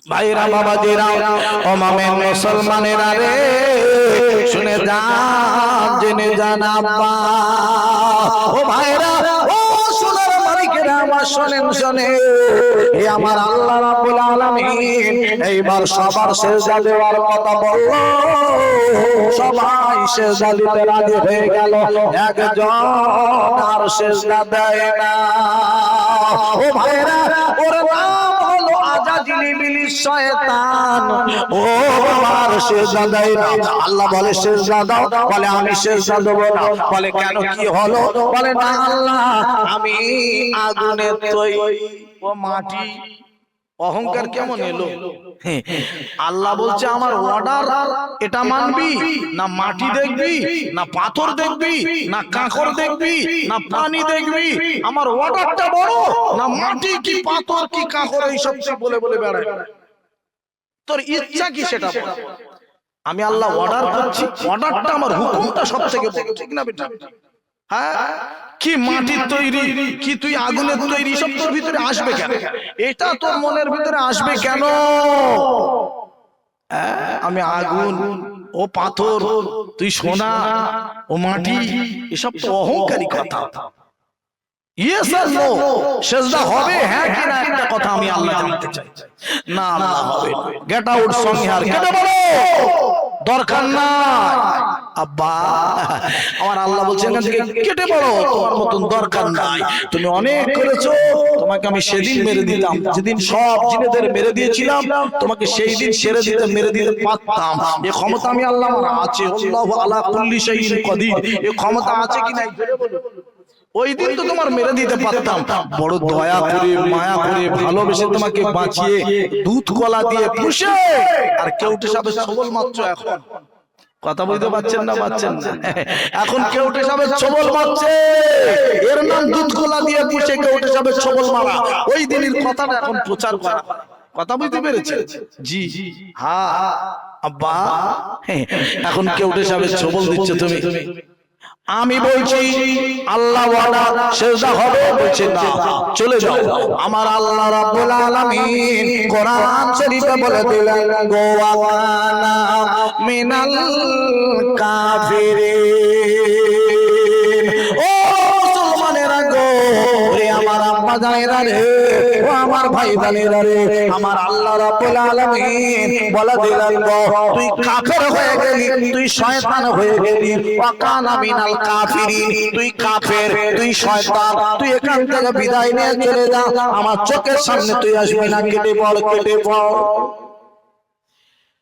ভাইরা বাবাজিরা ও মামের মুসলমানেরা রে, শুনে যান জেনে যান আব্বা ও ভাইরা ও সোনার মালিকেরা আমার শোনেন শোনেন, এ আমার আল্লাহ রাব্বুল আলামিন এইবার সবার সেজদা দেওয়ার কথা বলল। সবাই সেজদা দিতে রাজি হয়ে গেল, একজন আর সেজদা দেয় না। ও ভাইরা ওর নাম হলো আজাজিল ইবলিস শয়তান। ও আর সেজদা দেয় না। আল্লাহ বলে সেজদা দাও, বলে আমি সেজদা দেব না। বলে কেন, কি হলো? বলে না আল্লাহ আমি আগুনের তৈরি, ও মাটি। অহংকার কেমন এলো! আল্লাহ বলছে আমার অর্ডার, এটা মানবি না? মাটি দেখবি না পাথর দেখবি না কাঁকড় দেখবি না পানি দেখবি? আমার অর্ডারটা বড় না মাটি কি পাথর কি কাঁকড় এইসব বলে বলে বেড়ায়? তোর ইচ্ছা কি সেটা বল। আমি আল্লাহ অর্ডার করছি, অর্ডারটা আমার, হুকুমটা সব থেকে বড়, ঠিক না বেটা? হ্যাঁ, কি মাটির তৈরি, কি তুই আগুনের তৈরি, সব তোর ভিতরে আসবে কেন? এটা তোর মনের ভিতরে আসবে কেন? আমি আগুন, ও পাথর, তুই সোনা, ও মাটি, এসব তো অহংকারী কথা। ইয়েস আর নো, সেজদা হবে হ্যাঁ কি না, একটা কথা আমি আল্লাহ জানতে চাই। না আল্লাহ হবে না। গেট আউট সংহার, কেটে বলো, দরকার নাই আব্বা। আমার আল্লাহ বলছেন এখান থেকে কেটে পড়ো, তোমার মতন দরকার নাই, তুমি অনেক করেছো, তোমাকে আমি সেদিন মেরে দিতাম, যেদিন সব জিনেদের মেরে দিয়েছিলাম, তোমাকে সেই দিন ছেড়ে দিতে মেরে দিতে পারতাম। এই ক্ষমতা আমি আল্লাহ আমার আছে, আল্লাহু আলা কুল্লি শাইইন কাদির। এই ক্ষমতা আছে কি নাই জোরে বলো। ওই দিন তো তোমার মেরে দিতে পারতাম, বড় দয়া করে মায়া করে ভালোবেসে তোমাকে বাঁচিয়ে দুধ কলা দিয়ে পুষে, আর কেউটে সাবে সবল মাত্র। এখন কথা বুঝতে পারছেন না? পাচ্ছেন না? এখন কেউটে সাবে সবল মারছে, এর নাম দুধ কলা দিয়ে পুষে কেউটে সাবে সবল মারা। ওই দিনের কথাটা এখন প্রচার করা। কথা বুঝতে পেরেছে? জি হ্যাঁ আব্বা, এখন কেউটে সাবে সবল দিচ্ছ তুমি। আমি বলছি আল্লাহ ওয়ালা সেজদা হবে, বলছে না চলে যাও। আমার আল্লাহ রাব্বুল আলামিন কোরআন শরীফে বলে দিলেন গোয়ানা মিনাল কাফিরিন। ও মুসলমানেরা গো, রে আমার আম্মা জানেরা রে, ও আমার ভাই জানেরা রে, আমার আল্লাহ রাব্বুল আলামিন বলে দিলেন গো, তুই কাফের হয়ে গেলি, তুই শয়তান হয়ে গেলি, ওয়াকানা মিনাল কাফিরিন, তুই কাফের, তুই শয়তান, তুই এখান থেকে বিদায় নিয়ে চলে যা, আমার চোখের সামনে তুই আসবি না, কেটে পড়, কেটে পড়।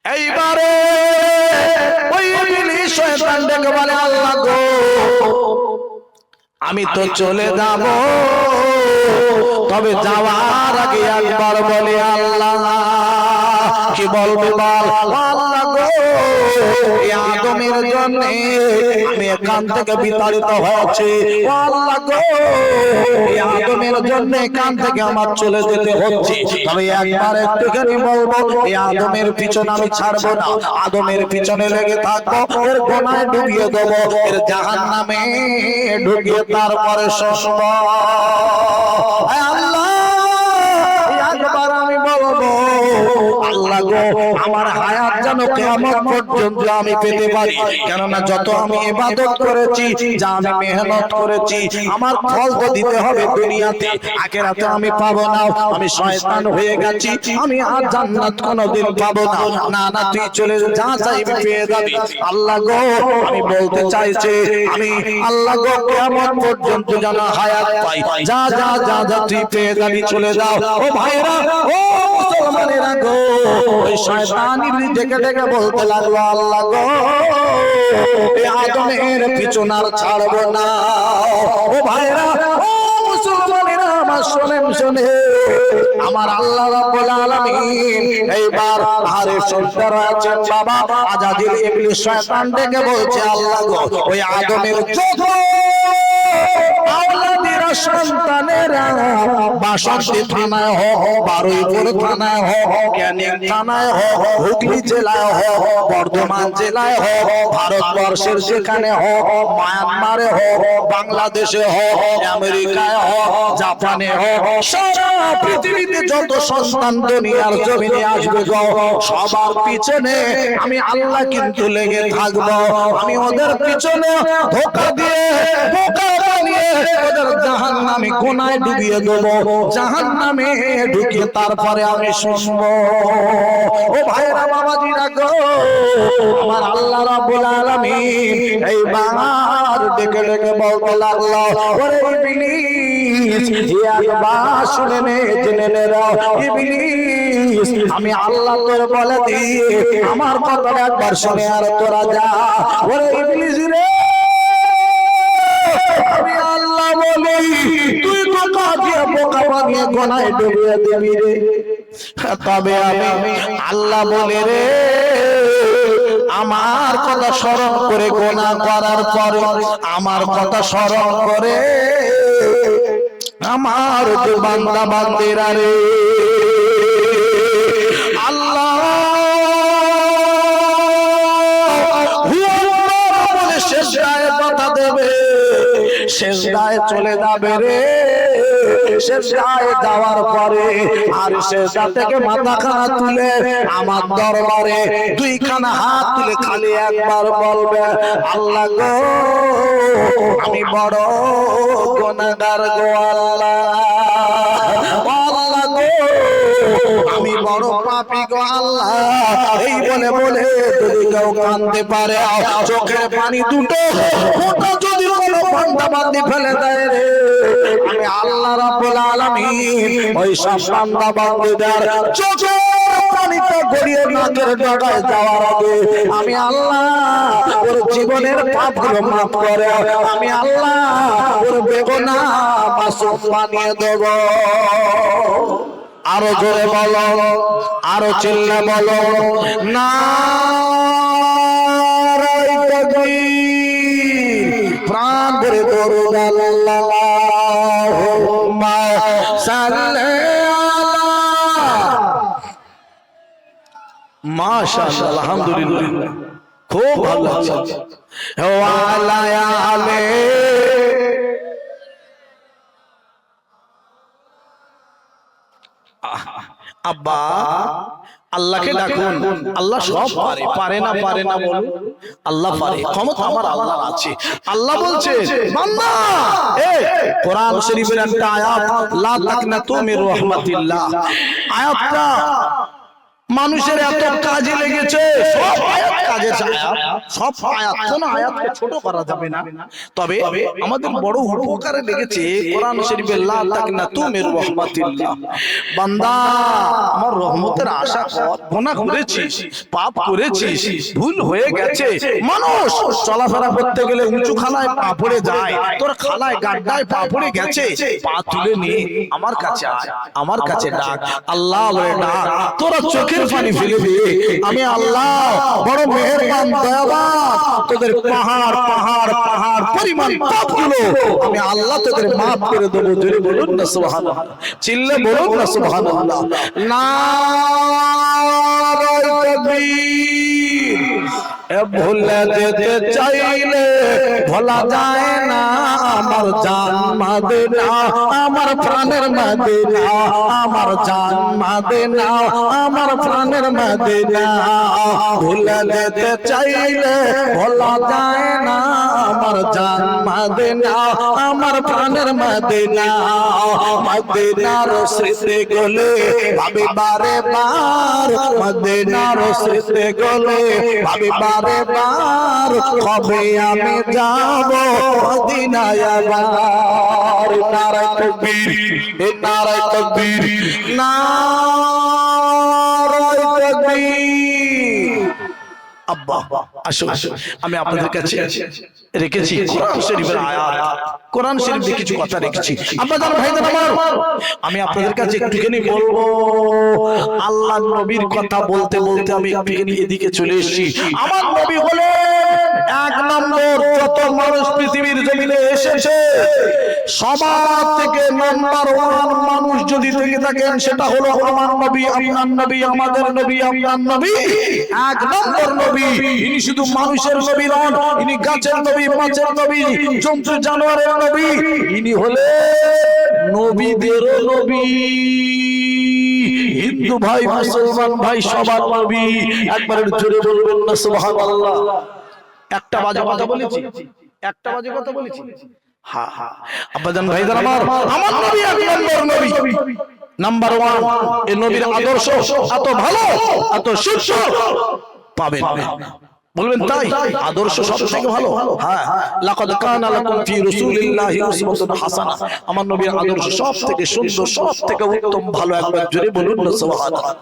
এইবারে ওই ইবলিস শয়তান ডেকে বলে আল্লাহ গো, আমি তো চলে যাব, তবে যাওয়ার আগে একবার বলে আল্লাহ, কি বলবো বল? আল্লাহ গো, এই আদমের জন্য আমি এখান থেকে বিতাড়িত হয়েছি। আল্লাহ গো, এই আদমের জন্য এখান থেকে আমার চলে যেতে হচ্ছে, তবে একবার একটুখানি বলবো, এই আদমের পিছনে আমি ছাড়বো না, আদমের পিছনে লেগে থাকবো, এর গোনায় ডুবিয়ে দেবো, এর জাহান্নামে ঢুকিয়ে তারপরে শুনবো। আল্লাহ একবার আমি বলবো, আল্লাহ গো, আমার হায়াত যেন কিয়ামত পর্যন্ত আমি পেতে পারি, কেননা যত আমি ইবাদত করেছি, যা আমি মেহনত করেছি, আমার ফল তো দিতে হবে দুনিয়াতে, আখিরাতে আমি পাবো না। আমি শয়তান হয়ে গেছি, আমি আর জান্নাত কোনোদিন পাবো না। না না, তুই চলে যা, চাইবি পেয়ে যাবি। আল্লাহ গো, আমি বলতে চাইছি, আমি আল্লাহ গো কিয়ামত পর্যন্ত যেন হায়াত পাই, যা যা যা যা তুই পেয়ে যাবি, চলে যাও। ও ভাইরা, ও মুসলমানেরা গো, ওই শয়তান ইবলিস ডেকে ডেকে বলতে লাগলো আল্লাহ গো, এই আদমের পিছন আর ছাড়বো না। ও ভাইরা, ও মুসলমানেরা আমার শোনেন, শোনে, আমার আল্লাহ রাব্বুল আলামিন এইবার আরে সন্তান আছেন বাবা আজাদিল ইবলিস শয়তান ডেকে বলছে আল্লাহ গো, ওই আদমের যত আওলাদেরা সন্তানেরা বাসন্তী থানায় হোক, বারুইপুর থানায় হোক, ক্যানিং থানায় হোক, হুগলি জেলায় হোক, বর্ধমান জেলায় হোক, ভারতবর্ষের যেখানে হোক, মায়ানমারে হোক, বাংলাদেশে হোক, আমেরিকায় হোক, জাপানে হোক, সারা পৃথিবীতে যত সন্তান দুনিয়ার জমিনে আসবে গো, সবার পিছনে আমি আল্লাহ কিন্তু লেগে থাকবো। আমি ওদের পিছনে ধোঁকা দিয়ে বোকা বানিয়ে ওদের জাহান্নামে গোনায় ডুবিয়ে দেবো, জাহান্নামে ঢুকিয়ে তারপরে আমি শুনবো। ও ভাইরা বাবাজিরা গো, আমার আল্লাহ রাব্বুল আলামিন এইবার ডেকে ডেকে বলতে লাগলো, ওরে ইবলিস একবার শুনে নে, জেনে নে ইবলিস, আমি আল্লাহ তোর বলে দি, আমার কথা একবার শুনে আর তোরা যা। ওরে ইবলিস রে, আমি আল্লাহ বলি, তুই ধোঁকা দিয়ে বোকা বানিয়ে গোনায় ডুবিয়ে দিবি রে। তবে আমি আল্লাহ বলে রে, আমার কথা স্মরণ করে গোনা করার পরে, আমার কথা স্মরণ করে আমার যে বান্দা বান্দিরা রে, আল্লাহ বলে সেজদায় কথা দেবে, সেজদায় চলে যাবে রে। সেজদায় যাওয়ার পরে আর সেজদা থেকে মাথাখানা তুলে আমার দরবারে দুইখানা হাত তুলে খালি একবার বলবে, আল্লাহ গো আমি বড় গুনাহগার গো, আল্লাহ আল্লাহ গো আমি বড় পাপী গো আল্লাহ। এই বলে বলে যদি কেউ কাঁদতে পারে, চোখের পানি দুটো ফোঁটা যদি কোনো বান্দা বান্দি ফেলে দেয় রে, আমি আল্লাহ রাব্বুল আলামিন ওই সব বান্দা বান্দিদের চোখের পানিটা গড়িয়ে নাকের ডগায় যাওয়ার আগে আমি আল্লাহ ওর জীবনের পাপগুলো মাফ করে, আমি আল্লাহ ওর বেগুনাহ মাসুম বানিয়ে দেব। আরো জোরে বলো, আরো চিল্লা বলো, নারায়ে তাকবীর, প্রাণ ভরে দরুদ আল্লাহুম্মা সাল্লি আলা। মাশাআল্লাহ, আলহামদুলিল্লাহ, খুব ভালো লাগছে। ওয়া আলা আলে আব্বা, আল্লাহকে ডাকুন, আল্লাহ সব পারে। পারে না পারে না বলুন, আল্লাহ পারে, ক্ষমতা আমার আল্লাহর আছে। আল্লাহ বলছে বান্দা, এই কোরআন শরীফের একটা আয়াত, লা তাকনাতু মির রাহমাতিল্লাহ, আয়াতটা মানুষের এত কাজে লেগেছে, সব আয়াত কাজে আয়াত, সব আয়াত, কোন আয়াতকে ছোট করা যাবে না। তবে আমাদের বড় উপকারে লেগেছে কোরআন শরীফের লা তাকনাতু মির রাহমাতিল্লাহ। বান্দা আমার রহমতের আশা কর, গুনাহ করেছিস, পাপ করেছিস, ভুল হয়ে গেছে। মানুষ চলাফেরা করতে গেলে উঁচু খালায় পা পড়ে যায়, তোর খালায় গাড্ডায় পা পড়ে গেছে, পা তুলে নিয়ে আমার কাছে আয়, আমার কাছে ডাক, আল্লাহ বলে ডাক, তোরা চোখে পানি ফেলে দিয়ে আমি আল্লাহ বড় মেহেরবান দয়াবান, তোদের পাহাড় পাহাড় পাহাড় পরিমাণ পাপগুলো আমি আল্লাহ তোদের মাফ করে দেবো। জোরে বলুন না সুবহানাল্লাহ, চিল্লে বলুন না সুবহানাল্লাহ। নারায়ে তাকবীর। ভুলে যেতে চাইলে ভোলা যায় না আমার জান মদিনা, আমার প্রাণের মদিনা, আমার জান মদিনা, আমার প্রাণের মদিনা। ভুলে যেতে চাইলে ভোলা যায় না আমার জান মদিনা, আমার প্রাণের মদিনা। মদিনার স্মৃতি গলে ভাবি বারে বার, মদিনার স্মৃতি গলে ভাবি বারে বার, কবে আমি যাব মদিনায় আবার। নারায়ে তাকবীর, নারায়ে তাকবীর, নারায়ে তাকবীর। আব্বা আসুন, আমি আপনাদের কাছে রেখেছি কোরআন শরীফের আয়াত, কোরআন শরীফে কিছু কথা রেখেছি। আপনাদের ভাইদের আমার, আমি আপনাদের কাছে একটুখানি বলবো। আল্লাহর নবীর কথা বলতে বলতে আমি একটুখানি এদিকে চলে এসেছি। আমার নবী হলেন এক নম্বর যত মানুষ পৃথিবীর জমিনে এসেছে সবার থেকে নাম্বার 1 মানুষ যদি থেকে থাকেন সেটা হলো আমার নবী, আপনার নবী, আমাদের নবী, আপনার নবী। এক নম্বর নবী, ইনি শুধু মানুষের নবী নন, ইনি গাছের নবী, মাছের নবী, জন্তু জানোয়ারের নবী, ইনি হলেন নবীদের নবী। হিন্দু ভাই, মুসলমান ভাই, সবার নবী। একবার জোরে বলবেন না সুবহানাল্লাহ। একটা বাজে কথা বলেছি, একটা বাজে কথা বলেছি। হ্যাঁ হ্যাঁ আব্বাজান ভাইজান আমার নবী এক নম্বর নবী, নাম্বার 1। এই নবীর আদর্শ এত ভালো, এত সুস্থ পাবেন না। বলবেন তাই? আদর্শ সবথেকে ভালো। হ্যাঁ, লাকাদ কানা লাকুম ফি রাসূলিল্লাহি উসওয়াতুন হাসানাহ। আমার নবীর আদর্শ সবথেকে সুন্দর, সবথেকে উত্তম, ভালো। একবার জোরে বলুন না সুবহানাল্লাহ।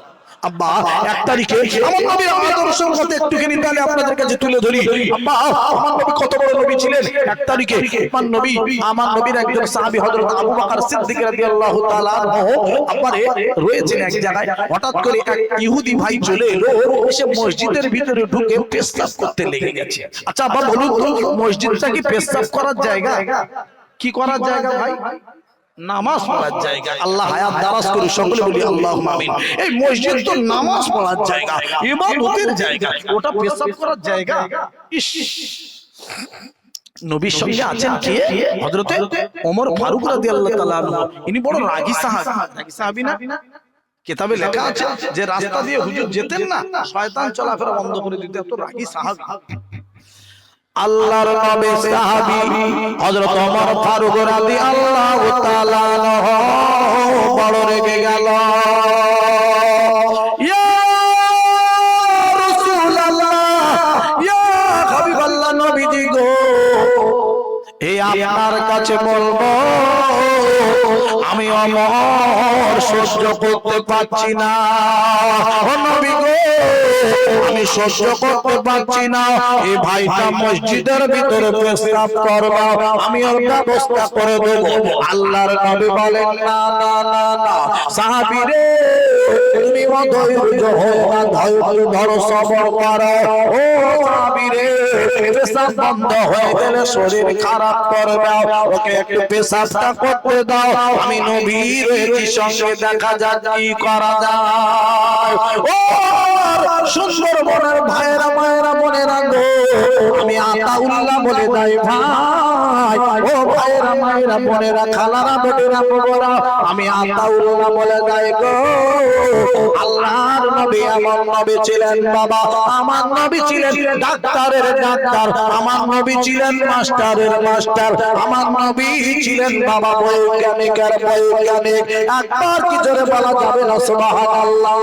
আব্বা, 1 তারিখে আমার নবীর আদর্শের কথা একটুখানি তাহলে আপনাদের কাছে তুলে ধরি। আব্বা, আমার নবী কত বড় নবী ছিলেন। 1 তারিখে আমার নবীর একজন সাহাবী হযরত আবু বকর সিদ্দিক রাদিয়াল্লাহু তাআলা আনহু আব্বারে রয়েছেন এক জায়গায়। হঠাৎ করে এক ইহুদি ভাই চলে এলো, এসে মসজিদের ভিতরে ঢুকে পেশাব করতে লেগে গেছে। আচ্ছা আব্বা বলুন তো, মসজিদটা কি পেশাব করার জায়গা? কি করার জায়গা ভাই? নামাজ পড়ার জায়গা। আল্লাহ হায়াত দারাজ করুন, সকলে বলি আল্লাহুম্মা আমিন। এই মসজিদ তো নামাজ পড়ার জায়গা, ইবাদতের জায়গা, ওটা পেশাব করার জায়গা। ইস, নবীর সঙ্গে আছেন কে? হযরতে ওমর ফারুক রাদিয়াল্লাহু তাআলা আনহু। ইনি বড় রাগী সাহাবী। রাগী সাহাবী না? কিতাবে লেখা আছে যে রাস্তা দিয়ে হুজুর যেতেন না, শয়তান চলাফেরা বন্ধ করে দিত, এত রাগী সাহাবী। আল্লাহর নবী সাহাবী হযরত ওমর ফারুক রাদিয়াল্লাহু তাআলা আনহু বড় রেগে গেল। ইয়া রাসূলুল্লাহ, ইয়া হাবিবাল্লাহ, নবীজি গো, এই আপনার কাছে বলবো, আমি ওমর সহ্য করতে পারছি না। ও নবী গো, আমি সহ্য করতে পারছি না। এই ভাইটা মসজিদের ভিতরে পেশাব করবে, আমি ওর ব্যবস্থা করে দেব। আল্লাহর নবী বলেন, না না না না সাহাবী রে, তুমি অধৈর্য হও না, ধৈর্য ধরো, সবর করো। ও সাহাবী রে, পেশাব বন্ধ হয়ে গেলে শরীর খারাপ করবে, ওকে একটু পেশাবটা করতে দাও। আমি নবীর সঙ্গে দেখা যাক কি করা যায়। ও সুন্দরবনের ভাইরা, মায়েরা, বোনেরা গো, আমি আতাউল্লাহ বলে যাই ভাই। ও ভাইরা, মায়েরা, বোনেরা, খালারা, বোনেরা, বাবারা, আমি আতাউল্লাহ বলে যাই গো। আল্লাহর নবী আমার নবী ছিলেন বাবা, আমার নবী ছিলেন ডাক্তারের ডাক্তার, আমার নবী ছিলেন মাস্টারের মাস্টার, আমার নবী ছিলেন বাবা বৈজ্ঞানিকের বৈজ্ঞানিক। একবার কি জোরে বলা যাবে না সুবহানাল্লাহ?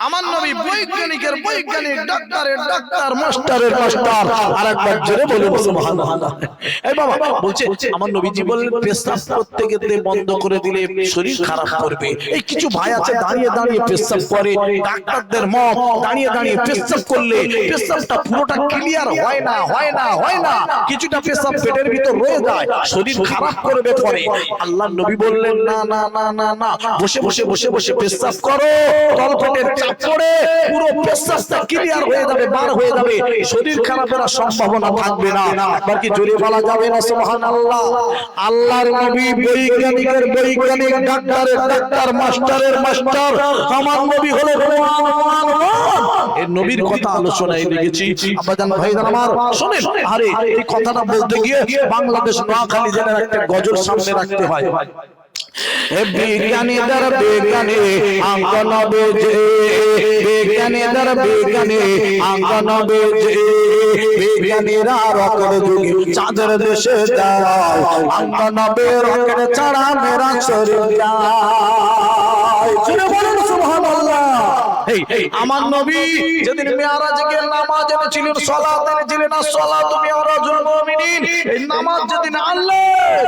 আমার নবী বৈজ্ঞানিকের বৈজ্ঞানিক, ডাক্তারের ডাক্তার, মাস্টারের মাস্টার। আরেকবার জোরে বলুন সুবহানাল্লাহ। এই বাবা বলছে, আমার নবীজি বললেন পেশাব করতে গেলে বন্ধ করে দিলে শরীর খারাপ করবে। এই কিছু ভাই আছে দাঁড়িয়ে দাঁড়িয়ে পেশাব করে, ডাক্তারদের মত, দাঁড়িয়ে দাঁড়িয়ে পেশাব করলে পেশাবটা পুরোটা ক্লিয়ার হয় না, হয় না, হয় না, কিছুটা পেশাব পেটের ভিতর রয়ে যায়, শরীর খারাপ করবে পরে। আল্লাহর নবী বললেন, না না না না না, বসে বসে বসে বসে পেশাব করো, তলপেটের চাপ পড়ে পুরো পেশাবটা ক্লিয়ার হয়ে যাবে, বার হয়ে যাবে, শরীর খারাপের সম্ভাবনা থাকবে না। একবার কি জোরে বলা যাবে না সুবহানাল্লাহ? আল্লাহর নবী বৈজ্ঞানিকের বৈজ্ঞানিক, ডাক্তারের ডাক্তার, মাস্টারের মাস্টার, আমার নবী হলো এই নবীর কথা আলোচনায় লেগেছি। আব্বাজান ভাইজান আমার শুনেন, আরে এই কথাটা বলতে গিয়ে বাংলাদেশ নোয়াখালী জেলার একটা গজল সামনে রাখতে হয়। বিজ্ঞানীদের বিজ্ঞানী আঙ্গন বেজে, বিজ্ঞানীদের বিজ্ঞানী আঙ্গন বেজে, বিজ্ঞানীরা রকেট যুগে চাঁদের দেশে যায়, আঙ্গন বে রকেট ছাড়া মেরা শরীর যায়। শুনে বলুন সুবহানাল্লাহ। আমার নবী যেদিন মেরাজে গিয়ে নামাজ এনেছিলেন, সালাত এনেছিলেন, সালাতু মিরাজুল মুমিনিন, এই নামাজ যেদিন আনলেন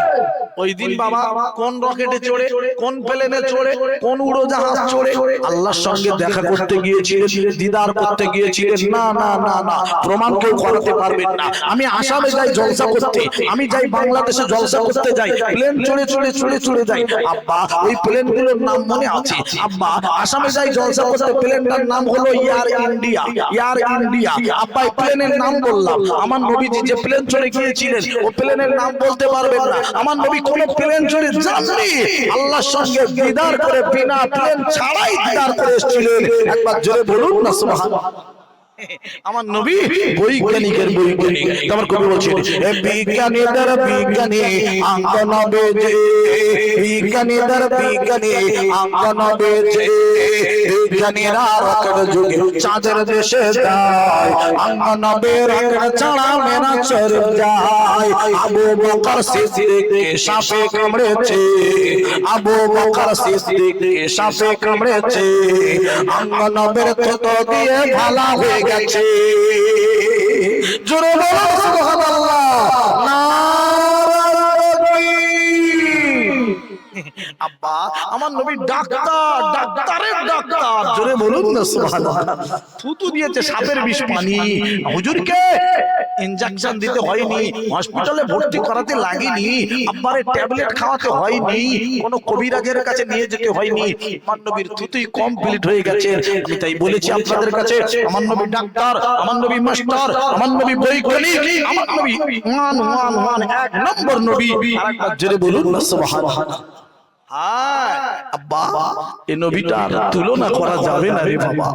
ওই দিন বাবা কোন রকেটে চড়ে, কোন প্লেনে চড়ে, কোন উড়োজাহাজ চড়ে আল্লাহর সঙ্গে দেখা করতে গিয়েছিলেন, দিদার করতে গিয়েছিলেন? না না না না, প্রমাণ কেউ করাতে পারবেন না। আমি আসামে যাই জলসা করতে, আমি যাই বাংলাদেশে জলসা করতে যাই, প্লেন চড়ে চড়ে চড়ে চড়ে যাই। আব্বা ওই প্লেনগুলোর নাম মনে আছে? আব্বা আসামে যাই জলসা করতে, প্লেনটার নাম হলো এয়ার ইন্ডিয়া, এয়ার ইন্ডিয়া। আব্বা এই প্লেনের নাম বললাম, আমার নবীজি যে প্লেন চড়ে গিয়েছিলেন ও প্লেনের নাম বলতে পারবেন না। আমার নবী কোন প্লেন চড়ে যাননি, আল্লাহর সঙ্গে দিদার করে বিনা প্লেন ছাড়াই দিদার করে এসেছিলেন। একবার জোরে বলুন না সুবহানাল্লাহ। আমার নবী বৈজ্ঞানিকের বৈজ্ঞানিক। তোমার কবি বলছেন বিজ্ঞানীদের বিজ্ঞানী আঙ্গন বেজে, বিজ্ঞানীদের বিজ্ঞানী আঙ্গন বেজে, বিজ্ঞানীরা রকেট যুগে চাঁদের দেশে যায়, আঙ্গন বে রকেট ছাড়া মেনা চড় যায়। আবু বকর সিদ্দিককে সাপে কামড়েছে, আবু বকর সিদ্দিককে সাপে কামড়েছে, আঙ্গন বের থুতু দিয়ে ভালা হয়ে গেছে। জোরে বলো সুবহানাল্লাহ। আব্বা আমার নবী ডাক্তার, ডাক্তারের ডাক্তার। জোরে বলুন না সুবহানাল্লাহ। থুতু দিয়েছে সাপের বিষ পানি। হুজুরকে ইনজেকশন দিতে হয়নি, হসপিটালে ভর্তি করাতে লাগেনি, আব্বারে ট্যাবলেট খাওয়াতে হয়নি, কোনো কবিরাজের কাছে নিয়ে যেতে হয়নি। আমার নবীর থুতুই কমপ্লিট হয়ে গেছে। আমি তাই বলেছি আপনাদের কাছে, আমার নবী ডাক্তার, আমার নবী মাস্টার, আমার নবী বৈজ্ঞানিক, আমার নবী ওয়ান ওয়ান ওয়ান এক নম্বর নবী। আরেকবার জোরে বলুন না সুবহানাল্লাহ। আব্বা এই নবীটার তুলনা করা যাবে না রে বাবা,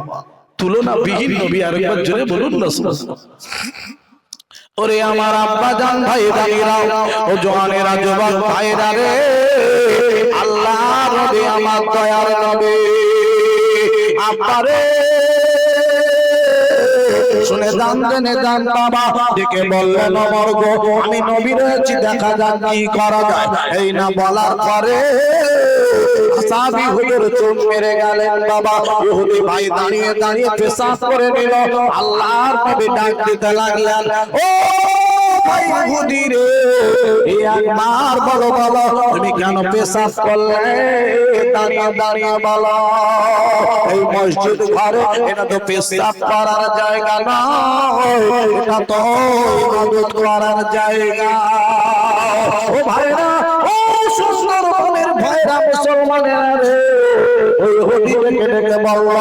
তুলনা বিহীন নবী। আরেকবার জোরে বলুন না সুবহানাল্লাহ। ওরে আমার আব্বা জান ভাই দাঁড়িয়ে ও জওয়ানেরা যুবক ভাইরা রে, আল্লাহ নবী আমার দয়ার নবী। আব্বা রে শুনে দান জেনে দান বাবা, ডেকে বললেন ওমর গো আমি নবী রয়েছি, দেখা যাক কি করা যায়। এই না বলার পরে সাহাবী হুজুর চুপ মেরে গেলেন বাবা। ইহুদি ভাই দাঁড়িয়ে দাঁড়িয়ে পেশাব করে নিল। আল্লাহর নবী ডাক দিতে লাগলেন, ও ভাই ইহুদি রে, একবার বলো বলো তুমি কেন পেশাব করলে? দাঁড়িয়ে দাঁড়িয়ে বলো। এই মসজিদ ঘরে এটা তো পেশাব করার জায়গা না, এটা তো ইবাদত করার জায়গা। ও ভাইরা, ও সুন্দরবনের ভাইরা মুসলমানেরা রে, ওই ইহুদি ডেকে ডেকে বলল,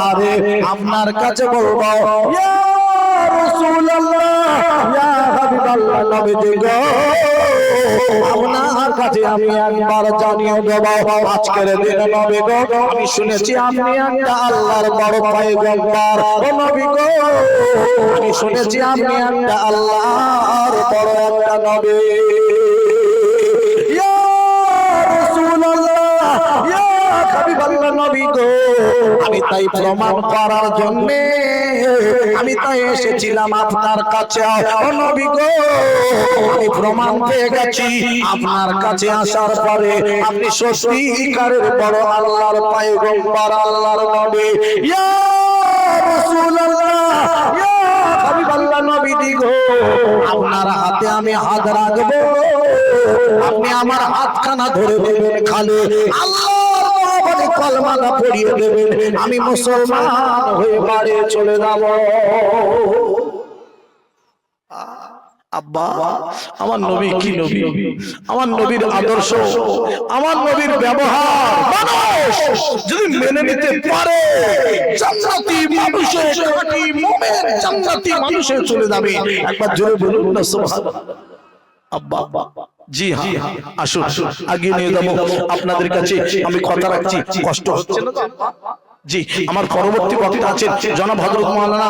আরে আপনার কাছে বলবো ইয়া রাসূলুল্লাহ, ইয়া হাবিবাল্লাহ, নবীজি গো আপনার কাছে আমি একবার জানিয়ে দেব, আজকের দিনে নবী গো আমি শুনেছি আপনি একটা আল্লাহর বড় পয়গম্বর। ও নবী গো আমি শুনেছি আপনি একটা আল্লাহর বড় একটা নবী। ইয়া রাসূলুল্লাহ, ইয়া হাবিবাল্লাহ, নবী গো আমি তাই প্রমাণ করার জন্য আমি তাই এসেছিলাম আপনার কাছে। ও নবী গো আমি প্রমাণ পেয়ে গেছি, আপনার কাছে আসার পরে আপনি সত্যিকারের বড় আল্লাহর পয়গম্বর, আল্লাহর নবী। ইয়া রাসূলুল্লাহ, ইয়া হাবিবাল্লাহ, নবীজি গো আপনার হাতে আমি হাত রাখবো, আপনি আমার হাতখানা ধরে দেবেন, খালি আল্লাহর কলমাটা পড়িয়ে দেবেন, আমি মুসলমান হয়ে বাড়ি চলে যাব। আব্বা আমার নবী কি নবী, আমার নবীর আদর্শ, আমার নবীর ব্যবহার মানুষ যদি মেনে নিতে পারে, জান্নাতি মানুষের খাঁটি মুমিন জান্নাতি মানুষের চলে যাবে। একবার জোরে বলুন না সুবহানাল্লাহ। আব্বা জি হ্যাঁ, আসুন আগে নিয়ে যাবো আপনাদের কাছে। আমি কথা রাখছি, কষ্ট হচ্ছে না তো? জি আমার পরবর্তী বক্তা আছেন জনাব হযরত মাওলানা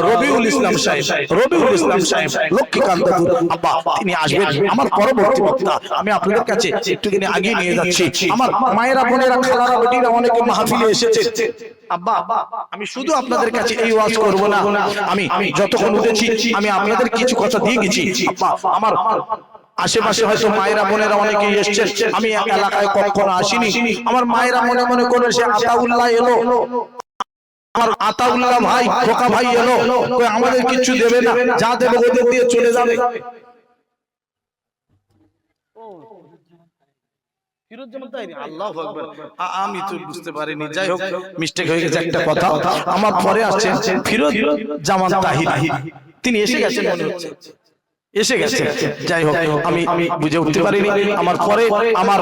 রবিউল ইসলাম সাহেব, রবিউল ইসলাম সাহেব লক্ষ্মীকান্তপুর। আব্বা তিনি আসবেন আমার পরবর্তী বক্তা। আমি আপনাদের কাছে একটুখানি আগে নিয়ে যাচ্ছি। আমার মায়েরা বোনেরা খালারা বেটিরা অনেকে মাহফিলে এসেছে। আব্বা আমি শুধু আপনাদের কাছে এই ওয়াজ করব না, আমি যতক্ষণ উঠেছি আমি আপনাদের কিছু কথা দিয়ে গেছি। আব্বা আমার আশেপাশে হয়তো মায়েরা বোনেরা অনেকেই এসেছেন, আমি এলাকায় কখনো আসিনি। আমার মায়েরা মনে মনে করে সে আতাউল্লাহ এলো, আমার আতাউল্লাহ ভাই খোকা ভাই এলো, আমাদের কিছু দেবে না, যা দেবে ওদের দিয়ে চলে যাবে। ফিরোজ্জামান তাহিরি, আল্লাহু আকবার। আমি তো বুঝতে পারিনি, যাই হোক মিস্টেক হয়ে গেছে একটা কথা। আমার পরে আসছে ফিরোজ্জামান তাহিরি, তিনি এসে গেছেন মনে হচ্ছে, এসে গেছে। যাই হোক আমি বুঝে উঠতে পারিনি। আমার পরে আমার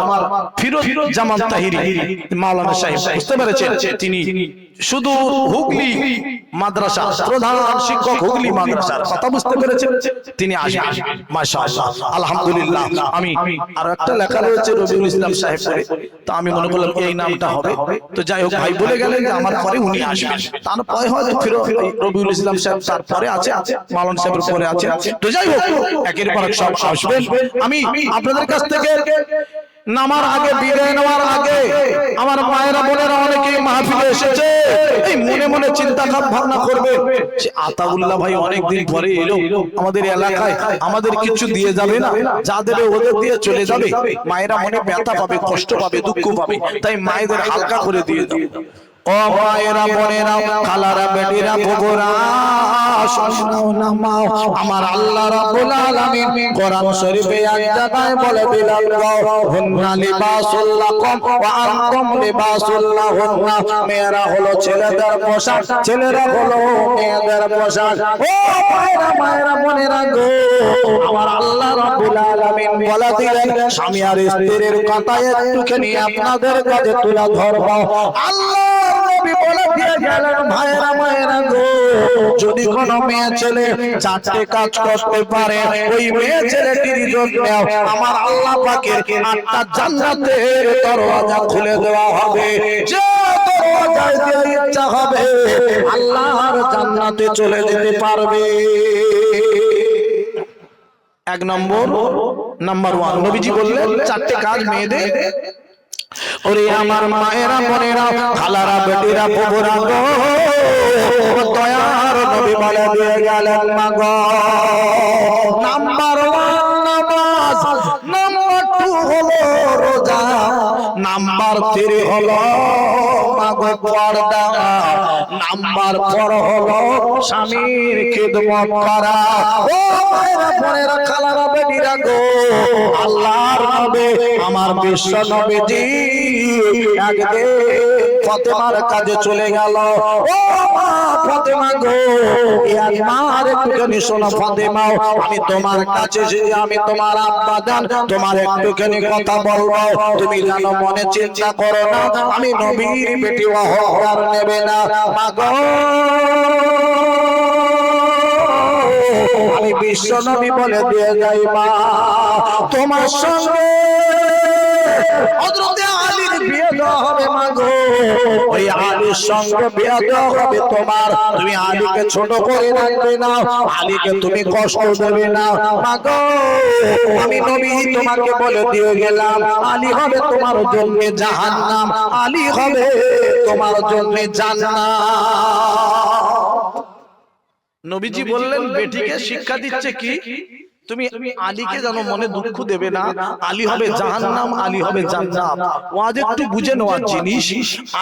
ফিরোজ্জামান তাহিরি মাওলানা সাহেব বুঝতে পেরেছেন, তিনি শুধু হুগলি মাদ্রাসা প্রধান শিক্ষক, হুগলি মাদ্রাসার কথা বুঝতে পেরেছেন, তিনি আসবেন মাশাআল্লাহ আলহামদুলিল্লাহ। আমি আর একটা লেখা রয়েছে রবিউল ইসলাম সাহেব করে, তো আমি মনে করলাম এই নামটা হবে। তো যাই হোক ভাই বলে গেলেন যে আমার পরে উনি আসবেন, তারপরে হয়তো রবিউল ইসলাম সাহেব তারপরে আছে, মাওলানা সাহেবের পরে আছে। তো যাই হোক একের পর এক সব আসবেন। আমি আপনাদের কাছ থেকে নামার আগে, বিদায় নেওয়ার আগে, আমার মায়েরা বোনেরা অনেকেই মাহফিলে এসেছে, এই মনে মনে চিন্তা ভাবনা করবে যে আতাউল্লাহ ভাই অনেকদিন পরে এলো আমাদের এলাকায়, আমাদের কিছু দিয়ে যাবে না, যা দেবে ওদের দিয়ে চলে যাবে। মায়েরা মনে ব্যথা পাবে, কষ্ট পাবে, দুঃখ পাবে, তাই মায়েদের হালকা করে দিয়ে দাও। ও মায়েরা বোনেরা খালারা বেটিরা বুবুরা শুনাও নামাও, আমার আল্লাহ রাব্বুল আলামিন কোরআন শরীফে এক জায়গায় বলে দিলেন, হুন্না লিবাসুল লাকুম ওয়া আনতুম লিবাসুল লাহুন্না, মেয়েরা হলো ছেলেদের পোশাক, ছেলেরা হলো মেয়েদের পোশাক। ও মায়েরা বোনেরা গো, আমার আল্লাহ রাব্বুল আলামিন বলে দিলেন, স্বামী আর স্ত্রীর কথা একটুখানি আপনাদের কাছে তুলে ধরব। আল্লাহ নবী বলে দিয়ে গেলেন, ভাইরা মায়েরা গো, যদি কোনো মেয়ে ছেলে চারটে কাজ করতে পারে, ওই মেয়ে ছেলেটির জন্য আমার আল্লাহ পাকের 8টা জান্নাতের দরওয়াজা খুলে দেওয়া হবে। যে দরওয়াজায় দিয়ে ইচ্ছা হবে আল্লাহর জান্নাতে চলে যেতে পারবে। এক নাম্বার 1 নবীজি বললেন 4টে কাজ মেয়েদের। ওরে আমার মায়েরা বোনেরা খালারা বেটিরা বুবুরা গো, দয়ার নবী বলে দিয়ে গেলেন, মাগো নাম্বার 1 নামাজ, নাম্বার 2 হলো রোজা, নাম্বার 3 হলো মাগো পর্দা, নাম্বার 4 হলো স্বামীর খিদমত করা। ও মায়েরা বোনেরা খালারা বেটিরা গো, আল্লাহর নবী আমার বিশ্ব নবীজি একদিন ফাতেমার কাছে চলে গেল। ও মা ফাতেমা গো, আমার একটুখানি শোনো ফাতেমা, আমি তোমার কাছে এসেছি, আমি তোমার আব্বা জান, তোমার একটুখানি কথা বলবো, তুমি জানো মনে চিন্তা করো না, আমি নবীর বেটি অহংকার নেবে না। মা গো আমি বিশ্ব নবী বলে দিয়ে যাই, মা তোমার সঙ্গে হযরতে আলীর বিয়ে দেওয়া হবে। মা গো ওই আলীর সঙ্গে বিয়ে দেওয়া হবে তোমার, তুমি আলীকে ছোট করে রাখবে না, আলীকে তুমি কষ্ট দেবে না। মা গো আমি নবী তোমাকে বলে দিয়ে গেলাম, আলী হবে তোমার জন্য জাহান্নাম, আলী হবে তোমার জন্য জান্নাত। নবীজি বললেন বেটিকে শিক্ষা দিচ্ছে কি, তুমি আলীকে জানো মনে দুঃখ দেবে না, আলী হবে জাহান্নাম, আলী হবে জান্নাত। ওয়াজ একটু বুঝে নেওয়ার জিনিস,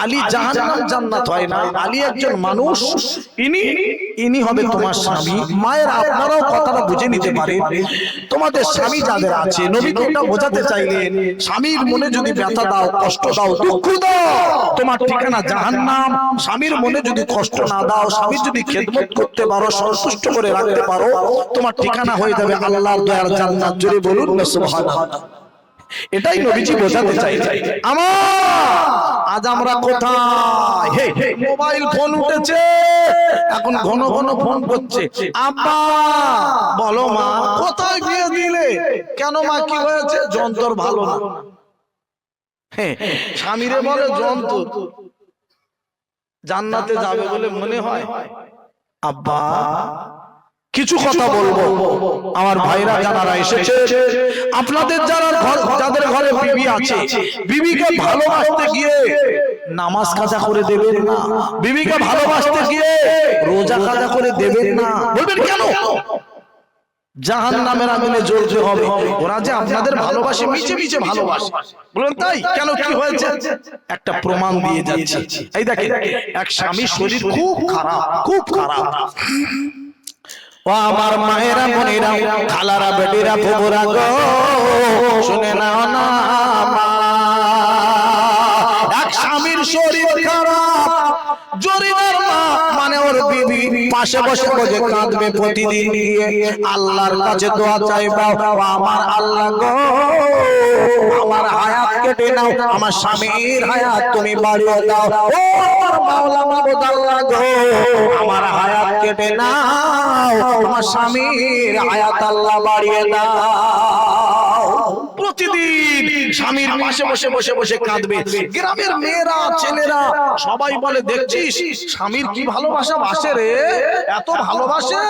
আলী জাহান্নাম জান্নাত হয় না, আলী একজন মানুষ, ইনি হবে তোমার স্বামী। মায়ের আপনারাও কথাটা বুঝে নিতে পারেন, তোমাদের স্বামী যাদের আছে নবী কোনটা বোঝাতে চাইলেন, স্বামীর মনে যদি ব্যথা দাও, কষ্ট দাও, দুঃখ দাও, তোমার ঠিকানা জাহান্নাম। স্বামীর মনে যদি কষ্ট না দাও, স্বামীর যদি খেদমত করতে পারো, সন্তুষ্ট করে রাখতে পারো, তোমার ঠিকানা হয়ে যাবে আল্লাহর দয়ার জান্নাত। জোরে বলুন না সুবহানাল্লাহ। এটাই নবীজি বোঝাতে চাইছেন। আমার আজ আমরা কোথায়, হে মোবাইল ফোন উঠেছে, এখন ঘন ঘন ফোন করছে, আব্বা বলো মা কোথায় বিয়ে দিলে, কেন মা কি হয়েছে, যন্ত্র ভালো না। হ্যাঁ স্বামীরে বলে যন্ত্র, জান্নাতে যাবে বলে মনে হয়। আব্বা কিছু কথা বলবো, আমার ভাইরা যারা এসেছে, আপনাদের যাদের ঘরে বিবি আছে, বিবিকে ভালোবাসতে গিয়ে নামাজ কাজা করে দেবেন না, বিবিকে ভালোবাসতে গিয়ে রোজা কাজা করে দেবেন না। বলবেন কেন? জাহান্নামের আগুনে জ্বলতে হবে। ওরা যে আপনাদের ভালোবাসে, মিছে মিছে ভালোবাসে। বলেন তাই? কেন কি হয়েছে? একটা প্রমাণ দিয়ে যাচ্ছে। এই দেখেন, এক স্বামীর শরীর খুব খারাপ, খুব খারাপ। ও আমার মায়েরা বোনেরা খালারা বেটিরা বুবুরা গো, শুনে নাও না মা, জরিনার মা মানে ওর বিবি পাশে বসে বসে কাঁদবে প্রতিদিন গিয়ে আল্লাহর কাছে দোয়া চাইবা, আমার আল্লাহ গো আমার হায়াত কেটে নাও, আমার স্বামীর হায়াত তুমি বাড়িয়ে দাও, ও আমার মাওলা মাবুদ আল্লাহ গো আমার হায়াত কেটে নাও, আমার স্বামীর হায়াত আল্লাহ বাড়িয়ে দাও। প্রতিদিন স্বামীর পাশে বসে বসে বসে কাঁদবে। গ্রামের মেয়েরা ছেলেরা সবাই বলে দেখছিস স্বামীর কি ভালোবাসা বাসে রে, এত ভালোবাসে।